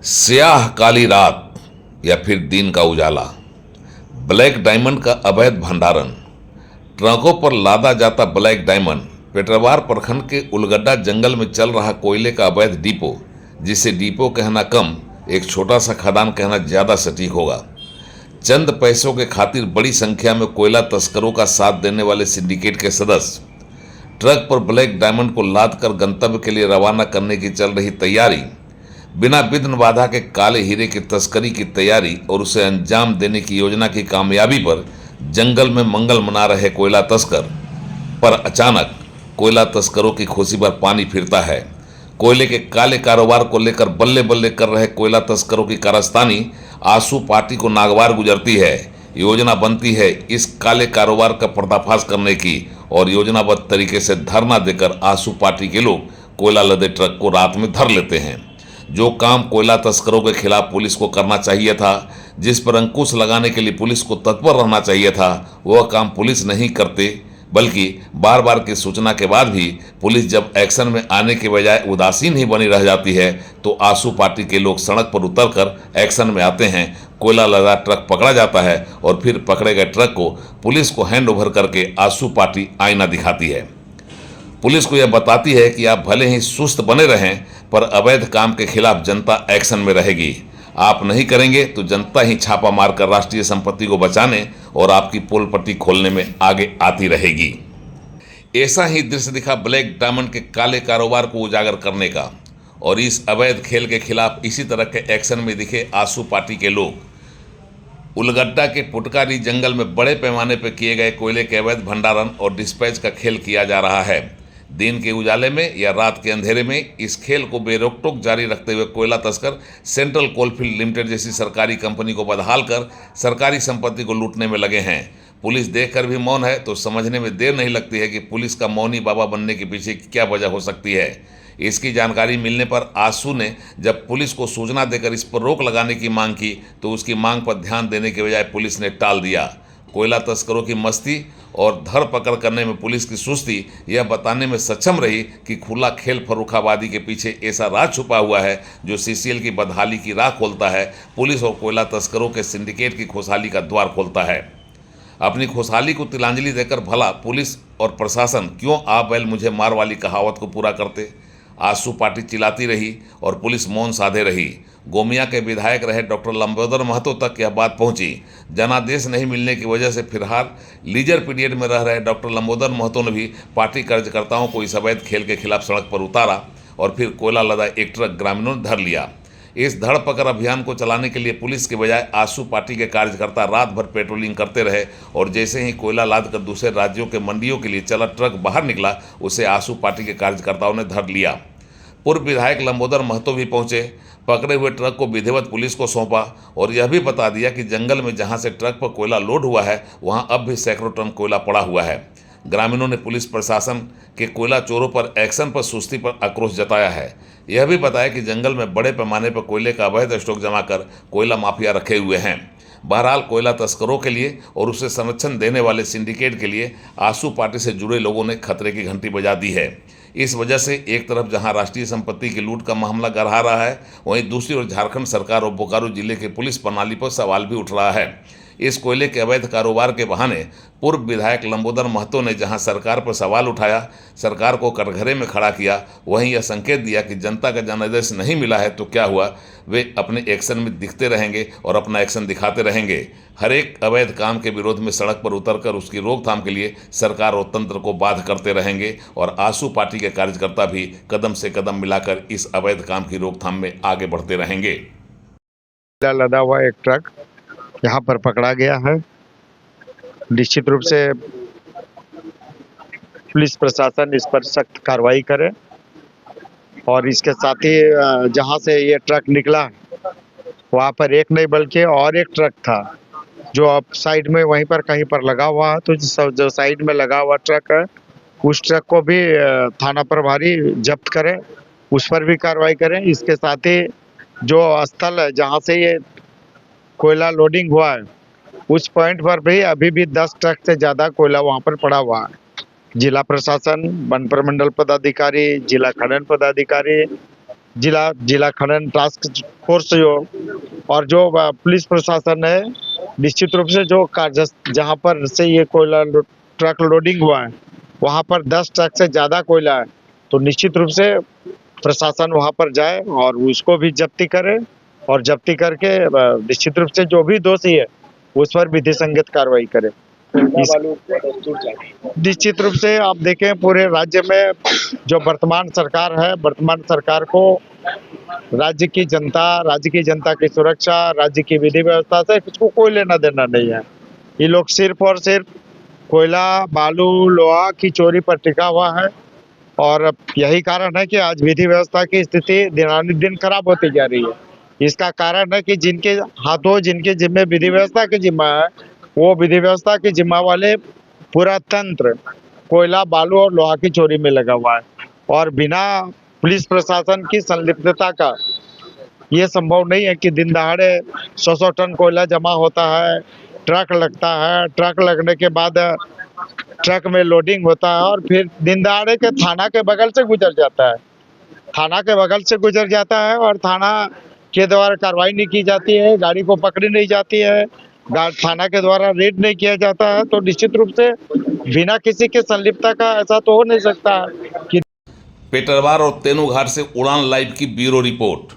स्याह काली रात या फिर दिन का उजाला, ब्लैक डायमंड का अवैध भंडारण। ट्रकों पर लादा जाता ब्लैक डायमंड पेटरवार प्रखंड के उलगड्डा जंगल में चल रहा कोयले का अवैध डिपो, जिसे डिपो कहना कम, एक छोटा सा खदान कहना ज्यादा सटीक होगा। चंद पैसों के खातिर बड़ी संख्या में कोयला तस्करों का साथ देने वाले सिंडिकेट के सदस्य ट्रक पर ब्लैक डायमंड को लाद कर गंतव्य के लिए रवाना करने की चल रही तैयारी, बिना विघ्न बाधा के काले हीरे की तस्करी की तैयारी और उसे अंजाम देने की योजना की कामयाबी पर जंगल में मंगल मना रहे कोयला तस्कर पर अचानक कोयला तस्करों की खुशी पर पानी फिरता है। कोयले के काले कारोबार को लेकर बल्ले बल्ले कर रहे कोयला तस्करों की कारस्तानी आंसू पार्टी को नागवार गुजरती है। योजना बनती है इस काले कारोबार का पर्दाफाश करने की और योजनाबद्ध तरीके से धरना देकर आंसू पार्टी के लोग कोयला लदे ट्रक को रात में धर लेते हैं। जो काम कोयला तस्करों के खिलाफ पुलिस को करना चाहिए था, जिस पर अंकुश लगाने के लिए पुलिस को तत्पर रहना चाहिए था, वह काम पुलिस नहीं करते, बल्कि बार बार की सूचना के बाद भी पुलिस जब एक्शन में आने के बजाय उदासीन ही बनी रह जाती है, तो आंसू पार्टी के लोग सड़क पर उतरकर एक्शन में आते हैं। कोयला लदा ट्रक पकड़ा जाता है और फिर पकड़े गए ट्रक को पुलिस को हैंड ओवर करके आंसू पार्टी आईना दिखाती है। पुलिस को यह बताती है कि आप भले ही सुस्त बने रहें, पर अवैध काम के खिलाफ जनता एक्शन में रहेगी। आप नहीं करेंगे तो जनता ही छापा मारकर राष्ट्रीय संपत्ति को बचाने और आपकी पोल पट्टी खोलने में आगे आती रहेगी। ऐसा ही दृश्य दिखा ब्लैक डायमंड के काले कारोबार को उजागर करने का, और इस अवैध खेल के खिलाफ इसी तरह के एक्शन में दिखे आंसू पार्टी के लोग। उलगड्डा के पुटकारी जंगल में बड़े पैमाने पर किए गए कोयले के अवैध भंडारण और डिस्पैच का खेल किया जा रहा है। दिन के उजाले में या रात के अंधेरे में इस खेल को बेरोक-टोक जारी रखते हुए कोयला तस्कर सेंट्रल कोलफील्ड लिमिटेड जैसी सरकारी कंपनी को बदहाल कर सरकारी संपत्ति को लूटने में लगे हैं। पुलिस देखकर भी मौन है तो समझने में देर नहीं लगती है कि पुलिस का मौनी बाबा बनने के पीछे क्या वजह हो सकती है। इसकी जानकारी मिलने पर आंसू ने जब पुलिस को सूचना देकर इस पर रोक लगाने की मांग की, तो उसकी मांग पर ध्यान देने के बजाय पुलिस ने टाल दिया। कोयला तस्करों की मस्ती और धर पकड़ करने में पुलिस की सुस्ती यह बताने में सक्षम रही कि खुला खेल फर्रुखाबादी के पीछे ऐसा राज छुपा हुआ है जो सीसीएल की बदहाली की राह खोलता है, पुलिस और कोयला तस्करों के सिंडिकेट की खुशहाली का द्वार खोलता है। अपनी खुशहाली को तिलांजलि देकर भला पुलिस और प्रशासन क्यों आ बैल मुझे मार वाली कहावत को पूरा करते। आंसू पार्टी चिल्लाती रही और पुलिस मौन साधे रही। गोमिया के विधायक रहे डॉक्टर लंबोदर महतो तक यह बात पहुंची। जनादेश नहीं मिलने की वजह से फिलहाल लीजर पीरियड में रह रहे डॉक्टर लंबोदर महतो ने भी पार्टी कार्यकर्ताओं को इस अवैध खेल के खिलाफ सड़क पर उतारा और फिर कोयला लदा एक ट्रक ग्रामीणों ने धर लिया। इस धड़ पकड़ अभियान को चलाने के लिए पुलिस के बजाय आंसू पार्टी के कार्यकर्ता रात भर पेट्रोलिंग करते रहे, और जैसे ही कोयला लाद कर दूसरे राज्यों के मंडियों के लिए चला ट्रक बाहर निकला, उसे आंसू पार्टी के कार्यकर्ताओं ने धर लिया। पूर्व विधायक लंबोदर महतो भी पहुंचे, पकड़े हुए ट्रक को विधिवत पुलिस को सौंपा और यह भी बता दिया कि जंगल में जहां से ट्रक पर कोयला लोड हुआ है, वहां अब भी सैकड़ों टन कोयला पड़ा हुआ है। ग्रामीणों ने पुलिस प्रशासन के कोयला चोरों पर एक्शन पर सुस्ती पर आक्रोश जताया है। यह भी बताया कि जंगल में बड़े पैमाने पर कोयले का अवैध स्टॉक जमा कर कोयला माफिया रखे हुए हैं। बहरहाल कोयला तस्करों के लिए और उसे संरक्षण देने वाले सिंडिकेट के लिए आंसू पार्टी से जुड़े लोगों ने खतरे की घंटी बजा दी है। इस वजह से एक तरफ जहां राष्ट्रीय संपत्ति की लूट का मामला गरहा रहा है, वहीं दूसरी ओर झारखंड सरकार और बोकारो जिले के पुलिस प्रणाली पर सवाल भी उठ रहा है। इस कोयले के अवैध कारोबार के बहाने पूर्व विधायक लंबोदर महतो ने जहां सरकार पर सवाल उठाया, सरकार को कटघरे में खड़ा किया, वहीं यह संकेत दिया कि जनता का जनादेश नहीं मिला है तो क्या हुआ, वे अपने एक्शन में दिखते रहेंगे और अपना एक्शन दिखाते रहेंगे। हर एक अवैध काम के विरोध में सड़क पर उतरकर उसकी रोकथाम के लिए सरकार और तंत्र को बाध्य करते रहेंगे, और आंसू पार्टी के कार्यकर्ता भी कदम से कदम मिलाकर इस अवैध काम की रोकथाम में आगे बढ़ते रहेंगे। लदा हुआ एक ट्रक यहाँ पर पकड़ा गया है। निश्चित रूप से पुलिस प्रशासन इस पर सख्त कार्रवाई करे, और इसके साथ ही जहाँ से ये ट्रक निकला वहाँ पर एक नहीं बल्कि और एक ट्रक था जो अब साइड में वहीं पर कहीं पर लगा हुआ है। तो जो साइड में लगा हुआ ट्रक है, उस ट्रक को भी थाना प्रभारी जब्त करें, उस पर भी कार्रवाई करें। इसके साथ ही जो स्थल है जहाँ से ये कोयला लोडिंग हुआ है, उस पॉइंट पर भी अभी भी 10 ट्रक से ज़्यादा कोयला वहाँ पर पड़ा हुआ है। जिला प्रशासन, वन प्रमंडल पदाधिकारी, जिला खनन पदाधिकारी जिला जिला खनन टास्क फोर्स जो और जो पुलिस प्रशासन है, निश्चित रूप से जो कार्य जहाँ पर से ये कोयला ट्रक लोडिंग हुआ है वहाँ पर 10 ट्रक से ज़्यादा कोयला है, तो निश्चित रूप से प्रशासन वहाँ पर जाए और उसको भी जब्ती करे और जब्ती करके निश्चित रूप से जो भी दोषी है उस पर विधि संगत कार्रवाई करे। निश्चित रूप से आप देखें पूरे राज्य में जो वर्तमान सरकार है, वर्तमान सरकार को राज्य की जनता की सुरक्षा, राज्य की विधि व्यवस्था से कुछ को कोई लेना देना नहीं है। ये लोग सिर्फ और सिर्फ कोयला, बालू, लोहा की चोरी पर टिका हुआ है और यही कारण है कि आज विधि व्यवस्था की स्थिति दिनानुदिन खराब होती जा रही है। इसका कारण है कि जिनके हाथों, जिनके जिम्मे विधि व्यवस्था की जिम्मा है, वो विधि व्यवस्था की जिम्मा वाले पूरा तंत्र कोयला, बालू और लोहा की चोरी में लगा हुआ है और बिना पुलिस प्रशासन की संलिप्तता का ये संभव नहीं है कि दिन दहाड़े 100 टन कोयला जमा होता है, ट्रक लगता है, ट्रक लगने के बाद ट्रक में लोडिंग होता है और फिर दिन दहाड़े के थाना के बगल से गुजर जाता है, थाना के बगल से गुजर जाता है और थाना के द्वारा कार्रवाई नहीं की जाती है, गाड़ी को पकड़ी नहीं जाती है, थाना के द्वारा रेड नहीं किया जाता है, तो निश्चित रूप से बिना किसी के संलिप्तता का ऐसा तो हो नहीं सकता कि पेटरवार और तेनूघाट से उड़ान लाइव की ब्यूरो रिपोर्ट।